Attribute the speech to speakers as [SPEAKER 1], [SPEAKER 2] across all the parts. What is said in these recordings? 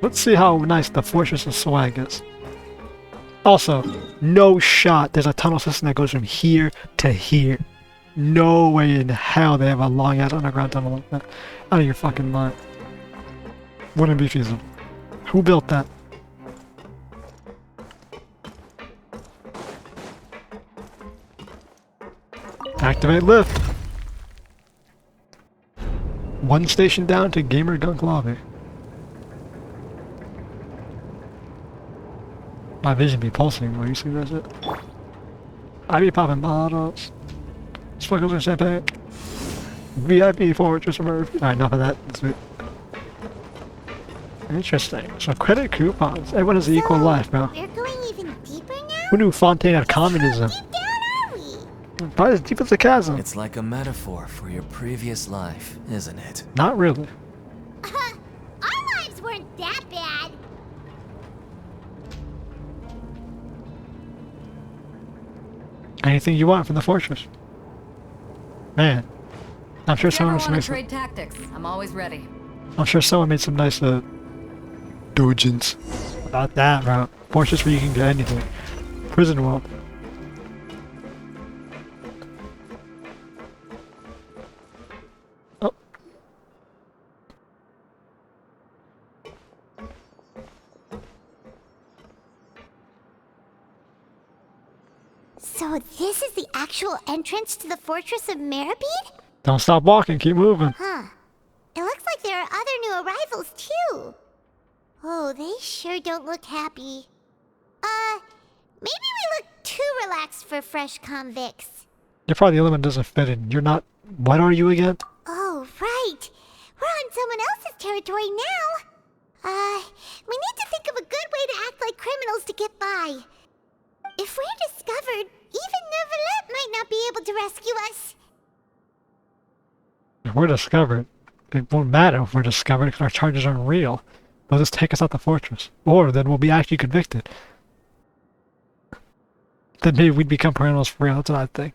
[SPEAKER 1] Let's see how nice the Fortress of Swag is. Also, no shot there's a tunnel system that goes from here to here. No way in hell they have a long ass underground tunnel like that. Out of your fucking mind. Wouldn't be feasible. Who built that? Activate lift. One station down to 𝐏𝐋𝐀𝐓𝐇. My vision be pulsing while you see that shit. I be popping bottles. Sprinkles and champagne. VIP Fortress of Meropide. Alright, enough of that. Sweet. Interesting. So credit coupons. Everyone has an equal life, bro.
[SPEAKER 2] We're going even deeper now?
[SPEAKER 1] Who knew Fontaine had communism?
[SPEAKER 2] How deep down are we?
[SPEAKER 1] Probably as deep as a chasm.
[SPEAKER 3] It's like a metaphor for your previous life, isn't it?
[SPEAKER 1] Not really.
[SPEAKER 2] Our lives weren't that bad.
[SPEAKER 1] Anything you want from the fortress. Man. I'm sure
[SPEAKER 4] If you ever
[SPEAKER 1] someone
[SPEAKER 4] want to
[SPEAKER 1] made
[SPEAKER 4] trade tactics, I'm always ready.
[SPEAKER 1] I'm sure someone made some nice dojins. About that, bro. Fortress where you can get anything. Prison world. Oh.
[SPEAKER 2] So this is the actual entrance to the Fortress of Meropide?
[SPEAKER 1] Don't stop walking, keep moving.
[SPEAKER 2] Huh. It looks like there are other new arrivals too. Oh, they sure don't look happy. Maybe we look too relaxed for fresh convicts.
[SPEAKER 1] You're probably the only one that doesn't fit in. You're not... What are you again?
[SPEAKER 2] Oh, right. We're on someone else's territory now. We need to think of a good way to act like criminals to get by. If we're discovered, even Neuvillette might not be able to rescue us.
[SPEAKER 1] If we're discovered, it won't matter if we're discovered because our charges aren't real. They'll just take us out the fortress. Or then we'll be actually convicted. Then maybe we'd become criminals for real, that's what I think.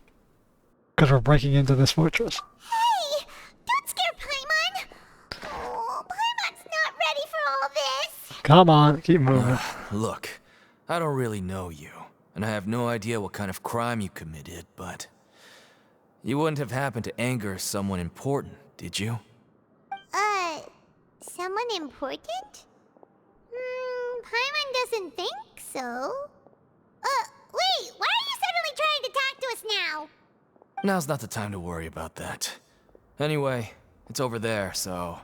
[SPEAKER 1] Because we're breaking into this fortress.
[SPEAKER 2] Hey! Don't scare Paimon! Oh, Paimon's not ready for all this!
[SPEAKER 1] Come on, keep moving.
[SPEAKER 3] Look, I don't really know you, and I have no idea what kind of crime you committed, but... You wouldn't have happened to anger someone important, did you?
[SPEAKER 2] Someone important? Paimon doesn't think so. Wait, why are you suddenly trying to talk to us now?
[SPEAKER 3] Now's not the time to worry about that. Anyway, it's over there, so...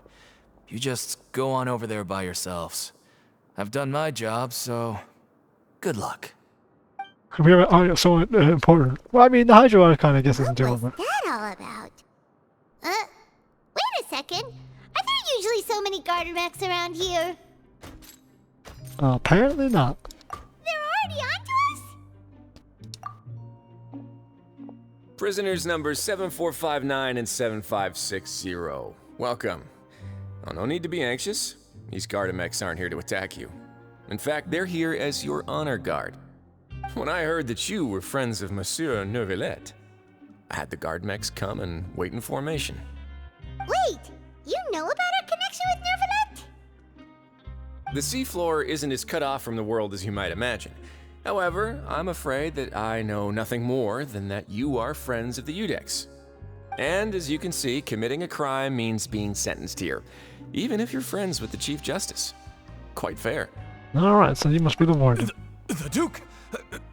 [SPEAKER 3] You just go on over there by yourselves. I've done my job, so... Good luck.
[SPEAKER 1] We have someone important. Well, I mean, the Hydro kind of guess isn't
[SPEAKER 2] What was
[SPEAKER 1] relevant.
[SPEAKER 2] that all about? Wait a second. Are there usually so many garter mechs around here?
[SPEAKER 1] Apparently not.
[SPEAKER 2] They're already onto us?
[SPEAKER 5] Prisoners numbers 7459 and 7560. Welcome. Oh, no need to be anxious. These Gardamex aren't here to attack you. In fact, they're here as your honor guard. When I heard that you were friends of Monsieur Neuvillette, I had the Gardamex come and wait in formation.
[SPEAKER 2] Wait, you know about our connection with Neuvillette?
[SPEAKER 5] The seafloor isn't as cut off from the world as you might imagine. However, I'm afraid that I know nothing more than that you are friends of the 𝐿𝐷x. And as you can see, committing a crime means being sentenced here, even if you're friends with the Chief Justice. Quite fair.
[SPEAKER 1] Alright, so you must be the warden.
[SPEAKER 6] The Duke!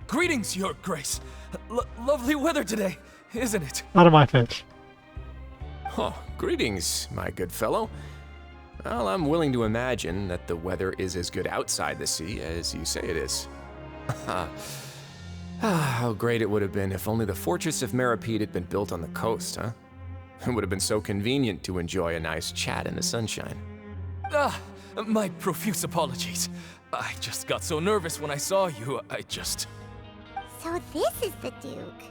[SPEAKER 6] Greetings, Your Grace. Lovely weather today, isn't it?
[SPEAKER 1] Out of my face.
[SPEAKER 5] Oh, greetings, my good fellow. Well, I'm willing to imagine that the weather is as good outside the sea as you say it is. How great it would have been if only the Fortress of Meropide had been built on the coast, huh? It would have been so convenient to enjoy a nice chat in the sunshine.
[SPEAKER 6] My profuse apologies. I just got so nervous when I saw you,
[SPEAKER 2] So this is the Duke.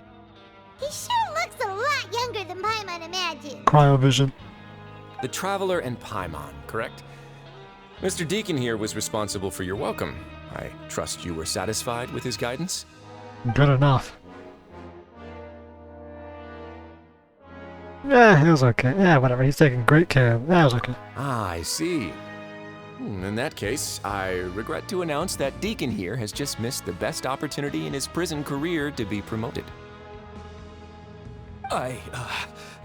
[SPEAKER 2] He sure looks a lot younger than Paimon imagined.
[SPEAKER 1] Cryovision.
[SPEAKER 5] The Traveler and Paimon, correct? Mr. Deacon here was responsible for your welcome. I trust you were satisfied with his guidance?
[SPEAKER 1] Good enough. Yeah, it was okay. Yeah, whatever. He's taking great care of it. Yeah, it was okay.
[SPEAKER 5] Ah, I see. In that case, I regret to announce that Deacon here has just missed the best opportunity in his prison career to be promoted.
[SPEAKER 6] I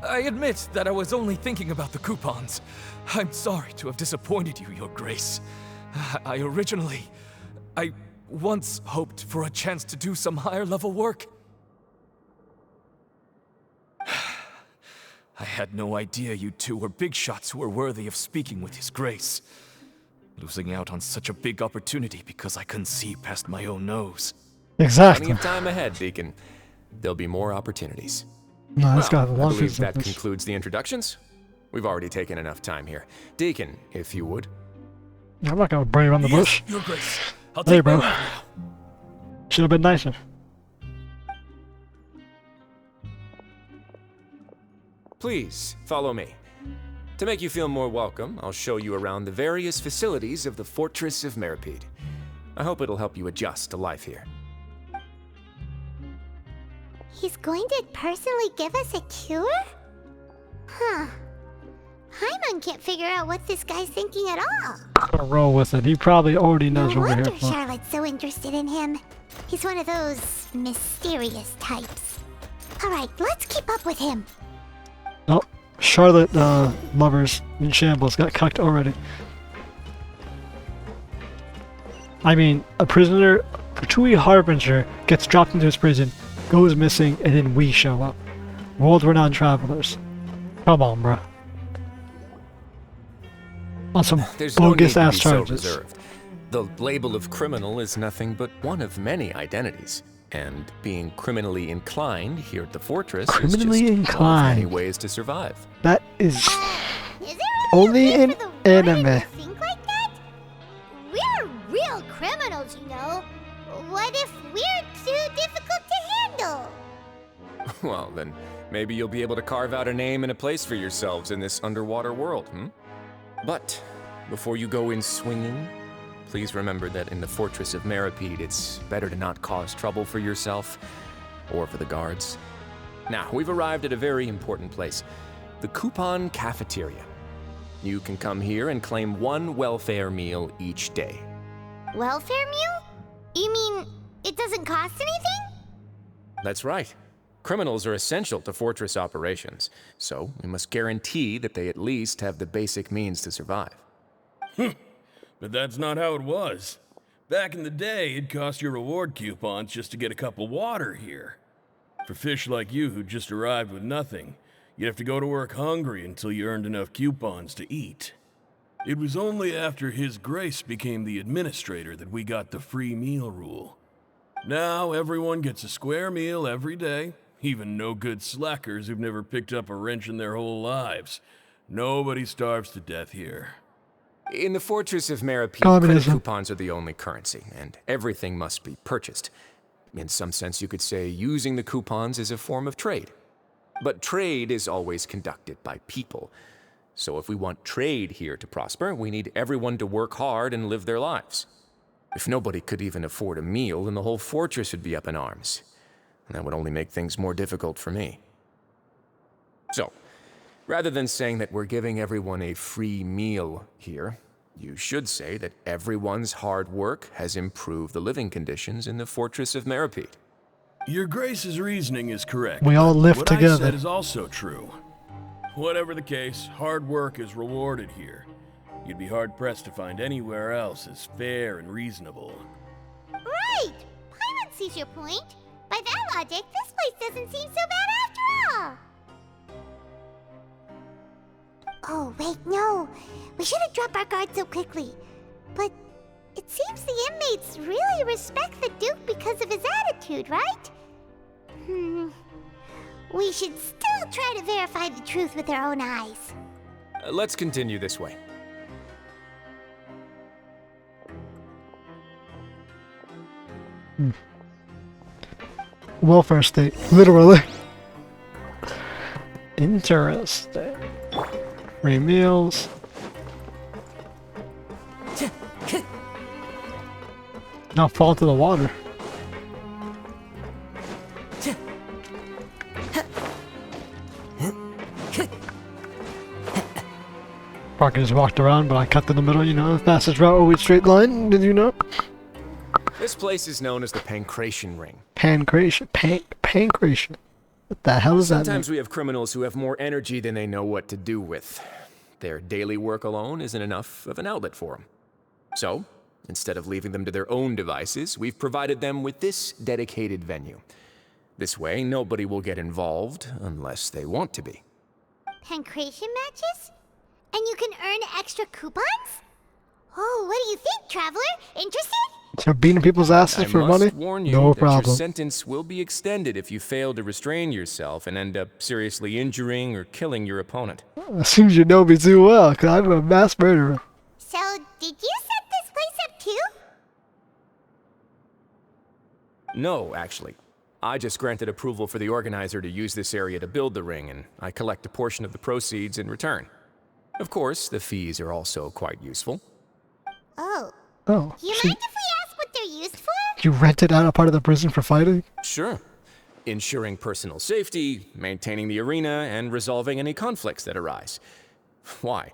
[SPEAKER 6] admit that I was only thinking about the coupons. I'm sorry to have disappointed you, Your Grace. I once hoped for a chance to do some higher level work. I had no idea you two were big shots who were worthy of speaking with His Grace. Losing out on such a big opportunity because I couldn't see past my own nose.
[SPEAKER 1] Exactly.
[SPEAKER 5] Plenty of time ahead, Deacon. There'll be more opportunities.
[SPEAKER 1] No, this guy's
[SPEAKER 5] I
[SPEAKER 1] one
[SPEAKER 5] believe that concludes the introductions. We've already taken enough time here. Deacon, if you would.
[SPEAKER 1] I'm not gonna bring around the bush.
[SPEAKER 6] Your Grace. I'll
[SPEAKER 1] Hey,
[SPEAKER 6] take
[SPEAKER 1] bro.
[SPEAKER 6] my leave now.
[SPEAKER 1] Should have been nicer.
[SPEAKER 5] Please, follow me. To make you feel more welcome, I'll show you around the various facilities of the Fortress of Meropide. I hope it'll help you adjust to life here.
[SPEAKER 2] He's going to personally give us a cure? Huh. Paimon can't figure out what this guy's thinking at all.
[SPEAKER 1] I'm gonna roll with it. He probably already knows
[SPEAKER 2] No
[SPEAKER 1] what we're
[SPEAKER 2] wonder
[SPEAKER 1] here for.
[SPEAKER 2] Charlotte's so interested in him. He's one of those mysterious types. Alright, let's keep up with him.
[SPEAKER 1] Oh, Charlotte lovers in shambles got cucked already. I mean, a prisoner, Katui Harbinger, gets dropped into his prison, goes missing, and then we show up. World-renowned travelers. Come on, bruh. On some
[SPEAKER 5] There's no need
[SPEAKER 1] bogus
[SPEAKER 5] to
[SPEAKER 1] ass
[SPEAKER 5] be so
[SPEAKER 1] charges.
[SPEAKER 5] reserved. The label of criminal is nothing but one of many identities. And being criminally inclined here at the fortress
[SPEAKER 1] Criminally
[SPEAKER 5] is just
[SPEAKER 1] inclined.
[SPEAKER 5] one of many ways to survive.
[SPEAKER 1] That is
[SPEAKER 2] Is there
[SPEAKER 1] only
[SPEAKER 2] any
[SPEAKER 1] in
[SPEAKER 2] way for the warden
[SPEAKER 1] anime.
[SPEAKER 2] to think like that? We're real criminals, you know. What if we're too difficult to handle?
[SPEAKER 5] Well, then maybe you'll be able to carve out a name and a place for yourselves in this underwater world, But before you go in swinging, please remember that in the Fortress of Meropide, it's better to not cause trouble for yourself or for the guards. Now, we've arrived at a very important place, the Coupon Cafeteria. You can come here and claim one welfare meal each day.
[SPEAKER 2] Welfare meal? You mean it doesn't cost anything?
[SPEAKER 5] That's right. Criminals are essential to Fortress operations, so we must guarantee that they at least have the basic means to survive.
[SPEAKER 4] But that's not how it was. Back in the day, it cost your reward coupons just to get a cup of water here. For fish like you who just arrived with nothing, you'd have to go to work hungry until you earned enough coupons to eat. It was only after His Grace became the administrator that we got the free meal rule. Now everyone gets a square meal every day, even no good slackers who've never picked up a wrench in their whole lives. Nobody starves to death here.
[SPEAKER 5] In the Fortress of Meropide, credit
[SPEAKER 1] Communism.
[SPEAKER 5] coupons are the only currency, and everything must be purchased. In some sense, you could say using the coupons is a form of trade. But trade is always conducted by people. So if we want trade here to prosper, we need everyone to work hard and live their lives. If nobody could even afford a meal, then the whole fortress would be up in arms. And that would only make things more difficult for me. So, rather than saying that we're giving everyone a free meal here, you should say that everyone's hard work has improved the living conditions in the Fortress of Meropide.
[SPEAKER 4] Your Grace's reasoning is correct.
[SPEAKER 1] We all live
[SPEAKER 4] what I
[SPEAKER 1] together.
[SPEAKER 4] said is also true. Whatever the case, hard work is rewarded here. You'd be hard-pressed to find anywhere else as fair and reasonable.
[SPEAKER 2] Right! Paimon sees your point. By that logic, this place doesn't seem so bad after all. Oh, wait, no. We shouldn't drop our guard so quickly. But it seems the inmates really respect the Duke because of his attitude, right? We should still try to verify the truth with our own eyes.
[SPEAKER 5] Let's continue this way.
[SPEAKER 1] welfare state, literally. Interesting. Free meals. Now fall into the water. Or I could just walked around, but I cut in the middle, you know, the fastest route, always straight line, did you know?
[SPEAKER 5] This place is known as the Pancration Ring.
[SPEAKER 1] Pancration. Pancration. What the hell is that?
[SPEAKER 5] Sometimes we have criminals who have more energy than they know what to do with. Their daily work alone isn't enough of an outlet for them. So, instead of leaving them to their own devices, we've provided them with this dedicated venue. This way, nobody will get involved unless they want to be.
[SPEAKER 2] Pancration matches? And you can earn extra coupons? Oh, what do you think, Traveler? Interested?
[SPEAKER 1] So beating people's asses for money?
[SPEAKER 5] I must warn you
[SPEAKER 1] No
[SPEAKER 5] that
[SPEAKER 1] problem.
[SPEAKER 5] your sentence will be extended if you fail to restrain yourself and end up seriously injuring or killing your opponent.
[SPEAKER 1] It seems you know me too well, because I'm a mass murderer.
[SPEAKER 2] So, did you set this place up too?
[SPEAKER 5] No, actually. I just granted approval for the organizer to use this area to build the ring, and I collect a portion of the proceeds in return. Of course, the fees are also quite useful.
[SPEAKER 2] Oh.
[SPEAKER 1] Oh,
[SPEAKER 2] You
[SPEAKER 1] so
[SPEAKER 2] mind if we ask what they're used for?
[SPEAKER 1] you rented out a part of the prison for fighting?
[SPEAKER 5] Sure. Ensuring personal safety, maintaining the arena, and resolving any conflicts that arise. Why?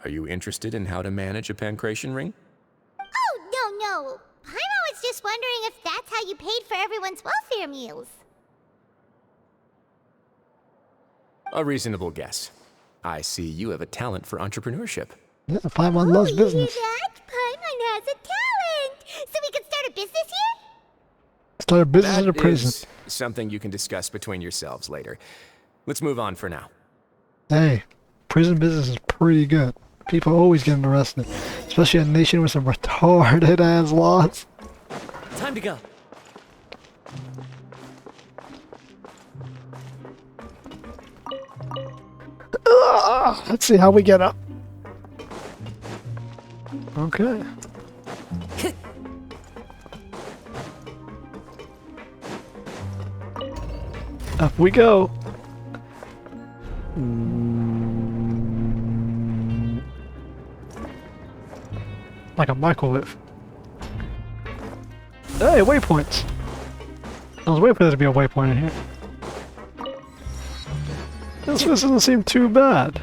[SPEAKER 5] Are you interested in how to manage a pancration ring?
[SPEAKER 2] Oh, no. Paimon was just wondering if that's how you paid for everyone's welfare meals.
[SPEAKER 5] A reasonable guess. I see you have a talent for entrepreneurship.
[SPEAKER 1] Yeah, Paimon loves
[SPEAKER 2] You
[SPEAKER 1] business.
[SPEAKER 2] hear that? Paimon has a talent! So we can start a business here?
[SPEAKER 1] Start a business in a
[SPEAKER 5] That
[SPEAKER 1] prison.
[SPEAKER 5] is something you can discuss between yourselves later. Let's move on for now.
[SPEAKER 1] Hey, prison business is pretty good. People always getting arrested. Especially a nation with some retarded ass laws.
[SPEAKER 3] Time to go.
[SPEAKER 1] Let's see how we get up. Okay. Up we go. Like a microwave. Hey, waypoints. I was waiting for there to be a waypoint in here. This doesn't seem too bad.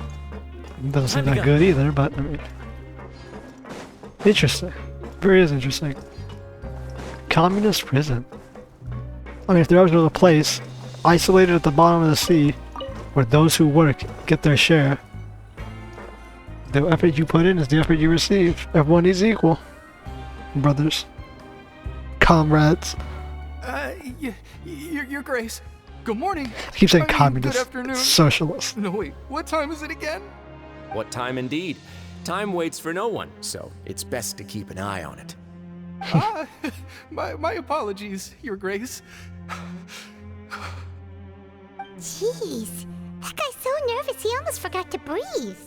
[SPEAKER 1] It doesn't seem that good either, but I mean, interesting. Very is interesting. Communist prison. I mean, if there was another place isolated at the bottom of the sea, where those who work get their share, the effort you put in is the effort you receive. Everyone is equal, brothers, comrades.
[SPEAKER 6] Your Grace. Good morning.
[SPEAKER 1] I keep saying
[SPEAKER 6] I mean,
[SPEAKER 1] communist.
[SPEAKER 6] Good afternoon.
[SPEAKER 1] Socialist.
[SPEAKER 6] No, wait. What time is it again?
[SPEAKER 5] What time indeed? Time waits for no one, so it's best to keep an eye on it.
[SPEAKER 6] My apologies, Your Grace.
[SPEAKER 2] Jeez. That guy's so nervous he almost forgot to breathe.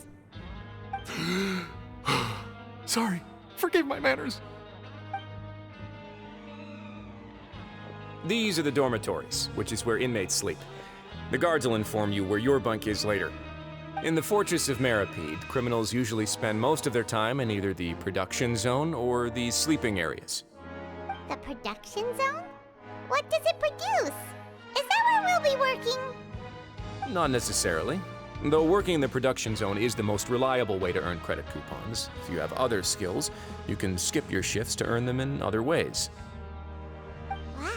[SPEAKER 6] Sorry. Forgive my manners.
[SPEAKER 5] These are the dormitories, which is where inmates sleep. The guards will inform you where your bunk is later. In the Fortress of Meropide, criminals usually spend most of their time in either the production zone or the sleeping areas.
[SPEAKER 2] The production zone? What does it produce? Is that where we'll be working?
[SPEAKER 5] Not necessarily. Though working in the production zone is the most reliable way to earn credit coupons, if you have other skills, you can skip your shifts to earn them in other ways.
[SPEAKER 2] Wow.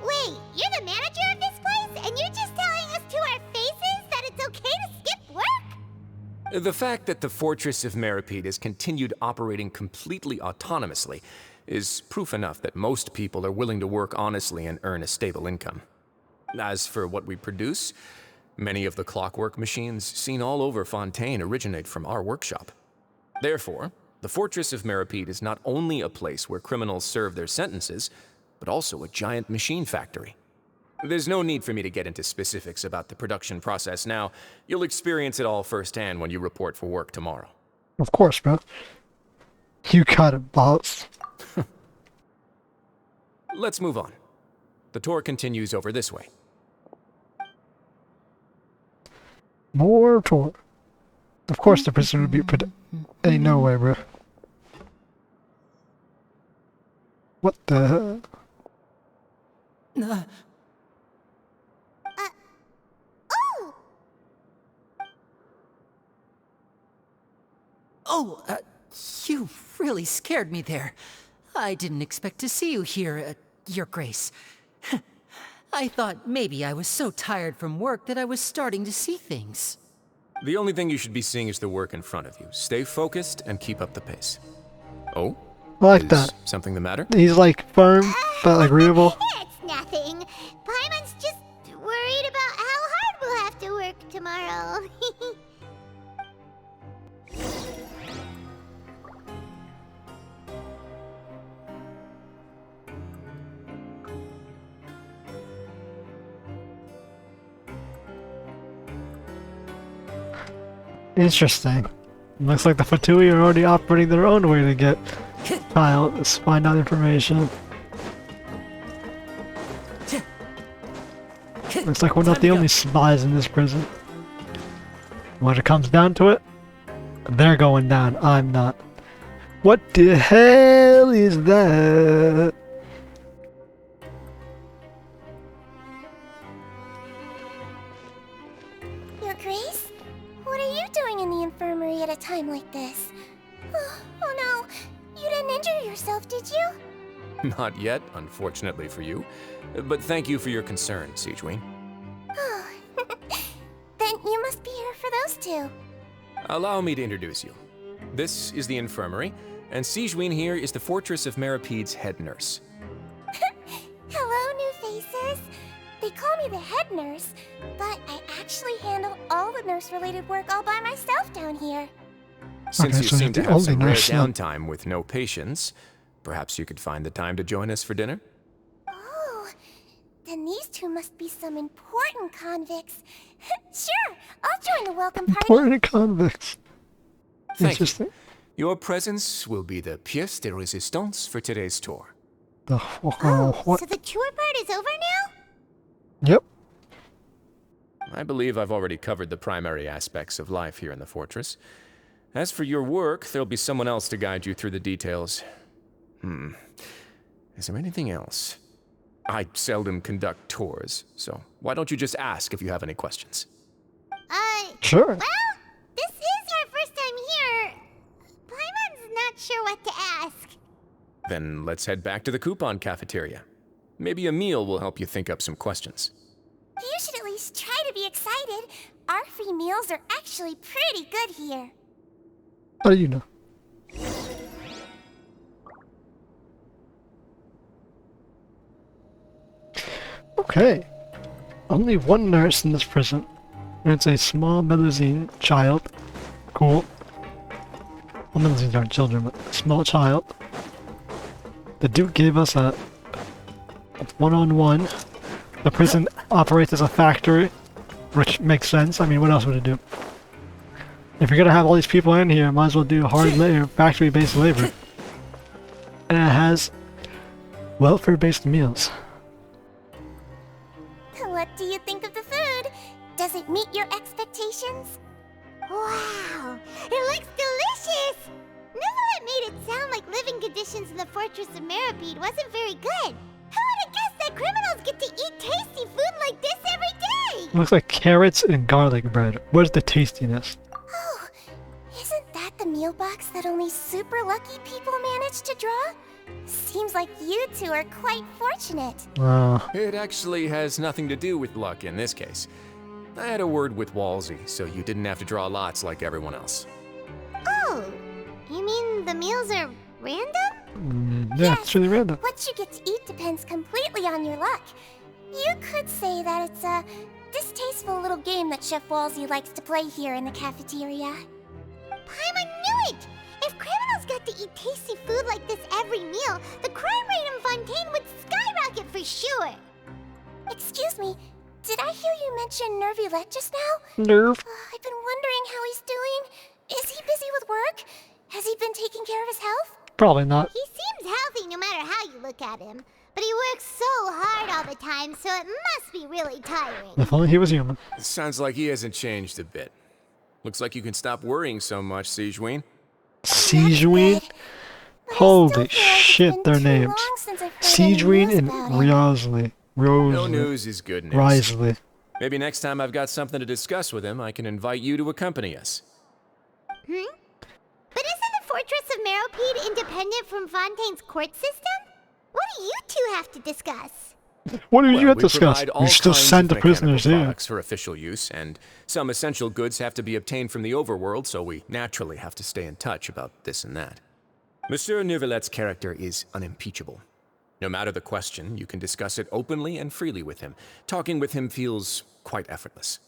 [SPEAKER 2] Wait, you're the manager of this place, and you're just telling us to our faces that it's okay to skip work?
[SPEAKER 5] The fact that the Fortress of Meropide has continued operating completely autonomously is proof enough that most people are willing to work honestly and earn a stable income. As for what we produce, many of the clockwork machines seen all over Fontaine originate from our workshop. Therefore, the Fortress of Meropide is not only a place where criminals serve their sentences, but also a giant machine factory. There's no need for me to get into specifics about the production process now. You'll experience it all firsthand when you report for work tomorrow.
[SPEAKER 1] Of course, bro. You got it, boss.
[SPEAKER 5] Let's move on. The tour continues over this way.
[SPEAKER 1] More tour. Of course the prison would be put. Ain't no way, bro. What the hell?
[SPEAKER 2] Oh!
[SPEAKER 7] Oh, you really scared me there. I didn't expect to see you here, Your Grace. I thought maybe I was so tired from work that I was starting to see things.
[SPEAKER 5] The only thing you should be seeing is the work in front of you. Stay focused and keep up the pace. Oh?
[SPEAKER 1] I like
[SPEAKER 5] Is
[SPEAKER 1] that.
[SPEAKER 5] something the matter?
[SPEAKER 1] He's like firm, but agreeable.
[SPEAKER 2] It's nothing. Paimon's just worried about how hard we'll have to work tomorrow.
[SPEAKER 1] Interesting. Looks like the Fatui are already operating their own way to get Kyle to find out information. Looks like we're not the only spies in this prison. When it comes down to it, they're going down. I'm not. What the hell is that?
[SPEAKER 2] Your Grace? What are you doing in the infirmary at a time like this? Oh no, you didn't injure yourself, did you?
[SPEAKER 5] Not yet, unfortunately for you. But thank you for your concern, 𝐂𝐎𝐿.
[SPEAKER 2] Oh, then you must be here for those two.
[SPEAKER 5] Allow me to introduce you. This is the infirmary, and 𝐂𝐎𝐿 here is the Fortress of Meropide's head nurse.
[SPEAKER 2] Hello, new faces. They call me the head nurse, but I actually handle all the nurse-related work all by myself down here.
[SPEAKER 5] Since
[SPEAKER 1] Okay,
[SPEAKER 5] you
[SPEAKER 1] so
[SPEAKER 5] seem
[SPEAKER 1] you're
[SPEAKER 5] to
[SPEAKER 1] the
[SPEAKER 5] have
[SPEAKER 1] only
[SPEAKER 5] some rare
[SPEAKER 1] nurse now.
[SPEAKER 5] downtime with no patients, perhaps you could find the time to join us for dinner?
[SPEAKER 2] Oh, then these two must be some important convicts. Sure, I'll join the welcome party.
[SPEAKER 1] Important convicts.
[SPEAKER 5] Thank you.
[SPEAKER 1] Interesting.
[SPEAKER 5] Your presence will be the pièce de résistance for today's tour.
[SPEAKER 1] The
[SPEAKER 2] Oh,
[SPEAKER 1] what?
[SPEAKER 2] so the tour part is over now?
[SPEAKER 1] Yep.
[SPEAKER 5] I believe I've already covered the primary aspects of life here in the fortress. As for your work, there'll be someone else to guide you through the details. Is there anything else? I seldom conduct tours, so why don't you just ask if you have any questions?
[SPEAKER 1] Sure.
[SPEAKER 2] Well, this is our first time here. Paimon's not sure what to ask.
[SPEAKER 5] Then let's head back to the coupon cafeteria. Maybe a meal will help you think up some questions.
[SPEAKER 2] You should at least try to be excited. Our free meals are actually pretty good here.
[SPEAKER 1] How do you know? Okay. Only one nurse in this prison. And it's a small Melusine child. Cool. Well, Melusines aren't children, but a small child. The Duke gave us a one-on-one. The prison operates as a factory, which makes sense. I mean, what else would it do? If you're gonna have all these people in here, might as well do hard labor, factory-based labor. And it has welfare-based meals.
[SPEAKER 2] What do you think of the food? Does it meet your expectations? Wow, it looks delicious! Neuvillette made it sound like living conditions in the Fortress of Meropide wasn't very good. Who would have guessed that criminals get to eat tasty food like this every day?
[SPEAKER 1] It looks like carrots and garlic bread. Where's the tastiness?
[SPEAKER 2] Oh, isn't that the meal box that only super lucky people manage to draw? Seems like you two are quite fortunate.
[SPEAKER 5] It actually has nothing to do with luck in this case. I had a word with 𝐂𝐿𝐿, so you didn't have to draw lots like everyone else.
[SPEAKER 2] Oh, you mean the meals are random?
[SPEAKER 1] Yeah, it's really random.
[SPEAKER 2] What you get to eat depends completely on your luck. You could say that it's a distasteful little game that Chef 𝐂𝐿𝐿 likes to play here in the cafeteria. Paimon knew it! If criminals got to eat tasty food like this every meal, the crime rate in Fontaine would skyrocket for sure! Excuse me, did I hear you mention Neuvillette just now?
[SPEAKER 1] Nerve.
[SPEAKER 2] I've been wondering how he's doing. Is he busy with work? Has he been taking care of his health?
[SPEAKER 1] Probably not.
[SPEAKER 2] He seems healthy no matter how you look at him. But he works so hard all the time, so it must be really tiring.
[SPEAKER 1] If only he was human.
[SPEAKER 5] Sounds like he hasn't changed a bit. Looks like you can stop worrying so much, 𝐂𝐎𝐿.
[SPEAKER 1] 𝐂𝐎𝐿? Holy shit, their names. 𝐂𝐎𝐿 and Risley.
[SPEAKER 5] No news is good news.
[SPEAKER 1] Risley.
[SPEAKER 5] Maybe next time I've got something to discuss with him, I can invite you to accompany us.
[SPEAKER 2] But Fortress of Meropide independent from Fontaine's court system? What do you two have to discuss?
[SPEAKER 1] What do you have to
[SPEAKER 5] we
[SPEAKER 1] discuss?
[SPEAKER 5] provide all
[SPEAKER 1] You still
[SPEAKER 5] kinds
[SPEAKER 1] send
[SPEAKER 5] of
[SPEAKER 1] the prisoners
[SPEAKER 5] mechanical
[SPEAKER 1] in.
[SPEAKER 5] products for official use, and some essential goods have to be obtained from the overworld, so we naturally have to stay in touch about this and that. Monsieur Neuvillette's character is unimpeachable. No matter the question, you can discuss it openly and freely with him. Talking with him feels quite effortless.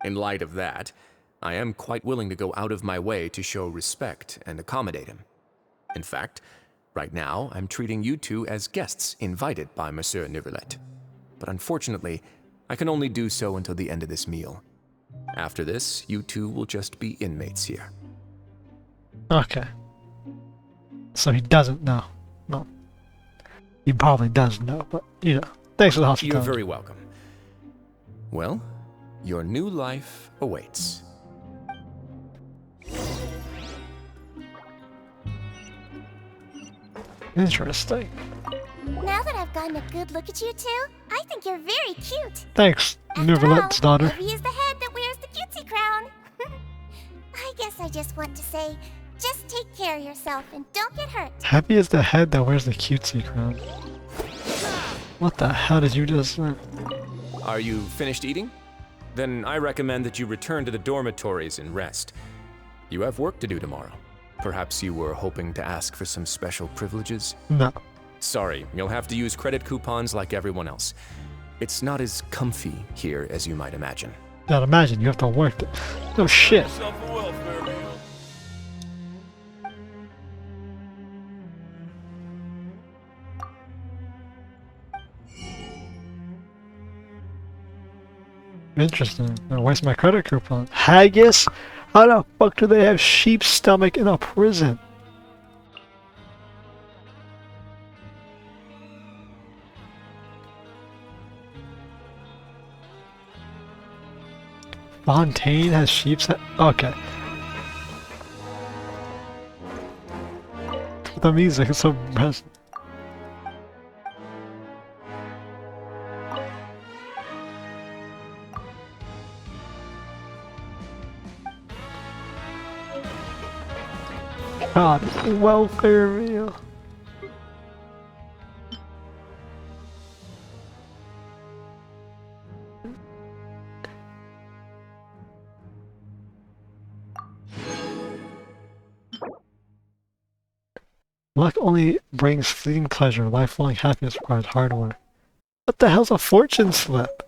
[SPEAKER 5] In light of that, I am quite willing to go out of my way to show respect and accommodate him. In fact, right now, I'm treating you two as guests invited by Monsieur Neuvillette. But unfortunately, I can only do so until the end of this meal. After this, you two will just be inmates here.
[SPEAKER 1] Okay. So he doesn't know. No. He probably does know, but, you know. Thanks for the hospitality.
[SPEAKER 5] You're very welcome. Well, your new life awaits.
[SPEAKER 1] Interesting.
[SPEAKER 2] Now that I've gotten a good look at you two, I think you're very cute.
[SPEAKER 1] Thanks,
[SPEAKER 2] After
[SPEAKER 1] Neuvillette's
[SPEAKER 2] all,
[SPEAKER 1] daughter.
[SPEAKER 2] Evie is the head that wears the cutesy crown. I guess I just want to say, just take care of yourself and don't get hurt.
[SPEAKER 1] Happy is the head that wears the cutesy crown. What the hell did you just say?
[SPEAKER 5] Are you finished eating? Then I recommend that you return to the dormitories and rest. You have work to do tomorrow. Perhaps you were hoping to ask for some special privileges?
[SPEAKER 1] No.
[SPEAKER 5] Sorry, you'll have to use credit coupons like everyone else. It's not as comfy here as you might imagine.
[SPEAKER 1] Now imagine, you have to work it. No shit.
[SPEAKER 4] Yourself a welfare meal.
[SPEAKER 1] Interesting. Where's my credit coupon? Haggis? How the fuck do they have sheep's stomach in a prison? Fontaine has sheep's head? Okay. The music is so impressive. God, welfare meal. Luck only brings fleeting pleasure. Lifelong happiness requires hard work. What the hell's a fortune slip?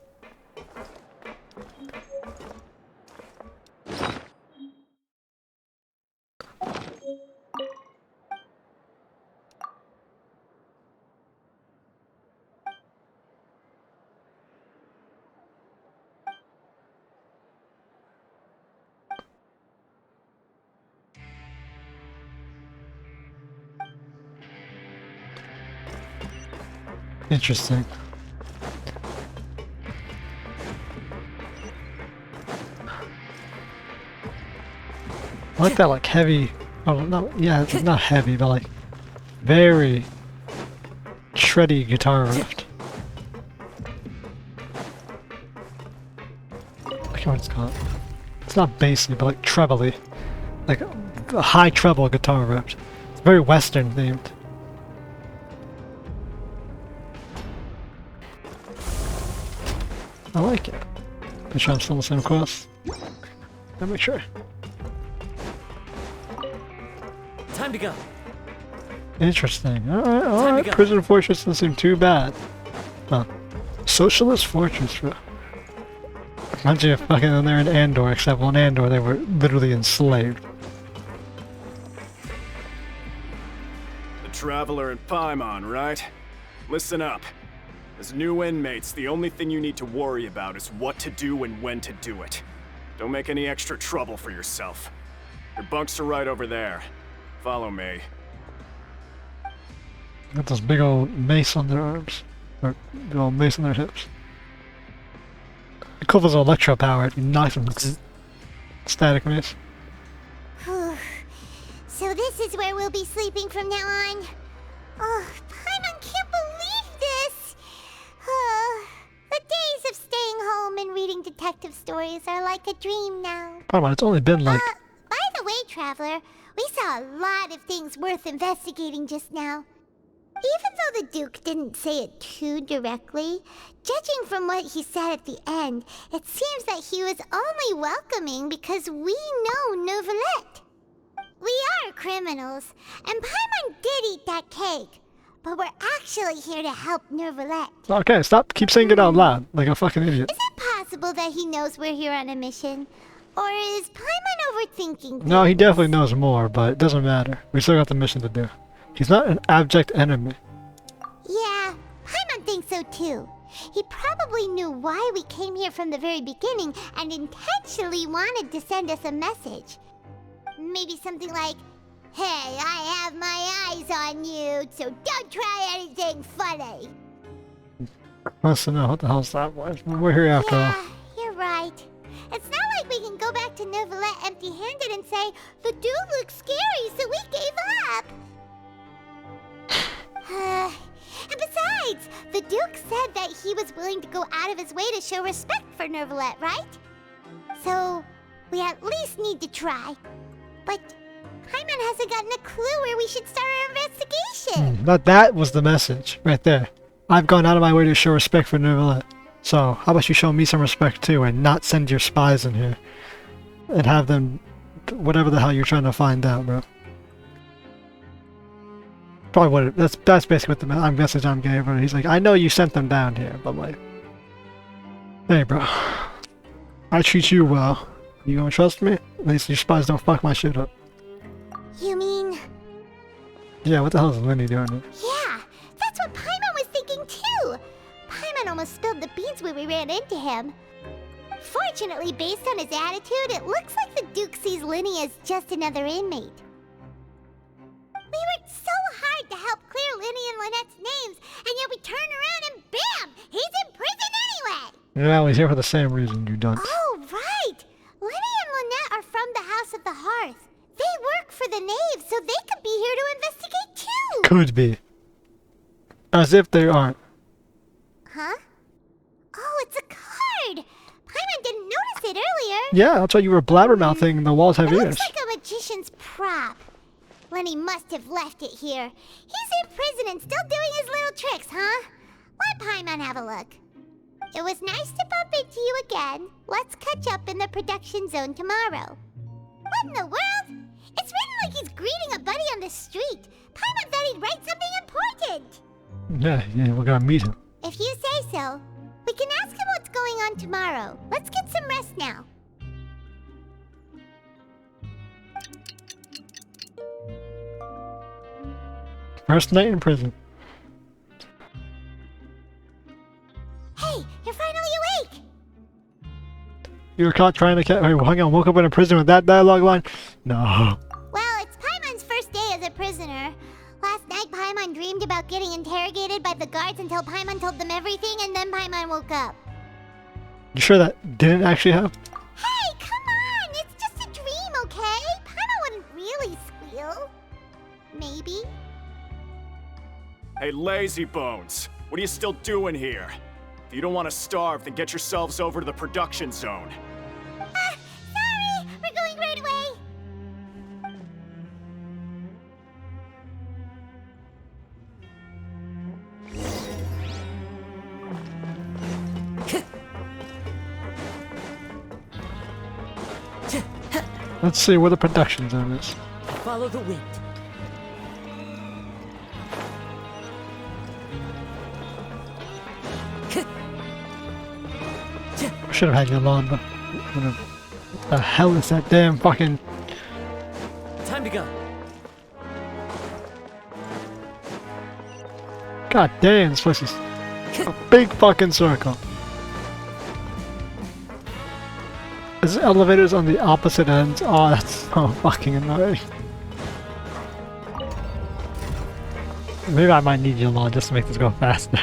[SPEAKER 1] Interesting. I like that, like, heavy. Oh, no, yeah, it's not heavy, but like, very shreddy guitar riff. I can't what it's called. It's not bassy, but like trebly. Like a high treble guitar riff. It's very Western themed. I like it. Make sure I'm still on the same quest. Let me make sure.
[SPEAKER 7] Time to go.
[SPEAKER 1] Interesting. Alright, alright. Prison Fortress doesn't seem too bad. Huh. Socialist Fortress, bro. Reminds you of fucking when they're in Andor, except well, in Andor they were literally enslaved.
[SPEAKER 8] The Traveler and Paimon, right? Listen up. As new inmates, the only thing you need to worry about is what to do and when to do it. Don't make any extra trouble for yourself. Your bunks are right over there. Follow me.
[SPEAKER 1] Got this big old mace on their arms. Or big old mace on their hips. It covers electro power, it'd be nice and static mace.
[SPEAKER 2] So this is where we'll be sleeping from now on. Oh, Paimon can't believe this! The days of staying home and reading detective stories are like a dream now.
[SPEAKER 1] Come on, it's only been like...
[SPEAKER 2] By the way, Traveler, We saw a lot of things worth investigating just now. Even though the Duke didn't say it too directly, judging from what he said at the end, it seems that he was only welcoming because we know Neuvillette. We are criminals, and Paimon did eat that cake, but we're actually here to help Neuvillette.
[SPEAKER 1] Okay, stop. Keep saying it out loud, like a fucking idiot.
[SPEAKER 2] Is it possible that he knows we're here on a mission? Or is Paimon overthinking things?
[SPEAKER 1] No, he definitely knows more, but it doesn't matter. We still got the mission to do. He's not an abject enemy.
[SPEAKER 2] Yeah, Paimon thinks so too. He probably knew why we came here from the very beginning and intentionally wanted to send us a message. Maybe something like, "Hey, I have my eyes on you, so don't try anything funny."
[SPEAKER 1] Wants to know what the hell's that was. We're here after all.
[SPEAKER 2] Yeah, you're right. It's not like we can go back to Neuvillette empty-handed and say, "The dude looks scary, so we gave up." And besides, the Duke said that he was willing to go out of his way to show respect for Neuvillette, right? So, we at least need to try. But Paimon hasn't gotten a clue where we should start our investigation.
[SPEAKER 1] That was the message, right there. I've gone out of my way to show respect for Neuvillette. So, how about you show me some respect too, and not send your spies in here. And have them, whatever the hell you're trying to find out, bro. Probably what that's basically what the message I'm gave her. He's like, I know you sent them down here, but like, hey bro, I treat you well. You gonna trust me? At least your spies don't fuck my shit up.
[SPEAKER 2] You mean...
[SPEAKER 1] Yeah, what the hell is Lenny doing here?
[SPEAKER 2] Yeah, that's what Paimon was thinking too. Paimon almost spilled the beans when we ran into him. Fortunately, based on his attitude, it looks like the Duke sees Lenny as just another inmate. We worked so hard to help clear Lenny and Lynette's names, and yet we turn around and bam! He's in prison anyway!
[SPEAKER 1] Yeah, he's here for the same reason, you dunce.
[SPEAKER 2] Oh, right! Lenny and Lynette are from the House of the Hearth. They work for the Knave, so they could be here to investigate too!
[SPEAKER 1] Could be. As if they aren't.
[SPEAKER 2] Huh? Oh, it's a card! Paimon didn't notice it earlier.
[SPEAKER 1] Yeah, that's why you were blabbermouthing and the walls have
[SPEAKER 2] It
[SPEAKER 1] ears.
[SPEAKER 2] looks like a magician's prop. Lenny must have left it here. He's in prison and still doing his little tricks, huh? Let Paimon have a look. It was nice to bump into you again. Let's catch up in the production zone tomorrow. What in the world? It's written like he's greeting a buddy on the street. Paimon thought he'd write something important.
[SPEAKER 1] Yeah, we're gonna meet him.
[SPEAKER 2] If you say so. We can ask him what's going on tomorrow. Let's get some rest now.
[SPEAKER 1] First night in prison.
[SPEAKER 2] Hey, you're finally awake!
[SPEAKER 1] You were caught trying to catch. Wait, hang on, woke up in a prison with that dialogue line? No.
[SPEAKER 2] Well, it's Paimon's first day as a prisoner. Last night, Paimon dreamed about getting interrogated by the guards until Paimon told them everything, and then Paimon woke up.
[SPEAKER 1] You sure that didn't actually happen?
[SPEAKER 2] Hey, come on! It's just a dream, okay? Paimon wouldn't really squeal. Maybe.
[SPEAKER 8] Hey, lazy bones. What are you still doing here? If you don't want to starve, then get yourselves over to the production zone.
[SPEAKER 2] Sorry! We're going right away!
[SPEAKER 1] Let's see where the production zone is.
[SPEAKER 7] Follow the wind.
[SPEAKER 1] I should have had your lawn, but what the hell is that damn fucking...
[SPEAKER 7] Time to go.
[SPEAKER 1] God damn, this place is a big fucking circle. There's elevators on the opposite ends. Oh, that's so fucking annoying. Maybe I might need your lawn just to make this go faster.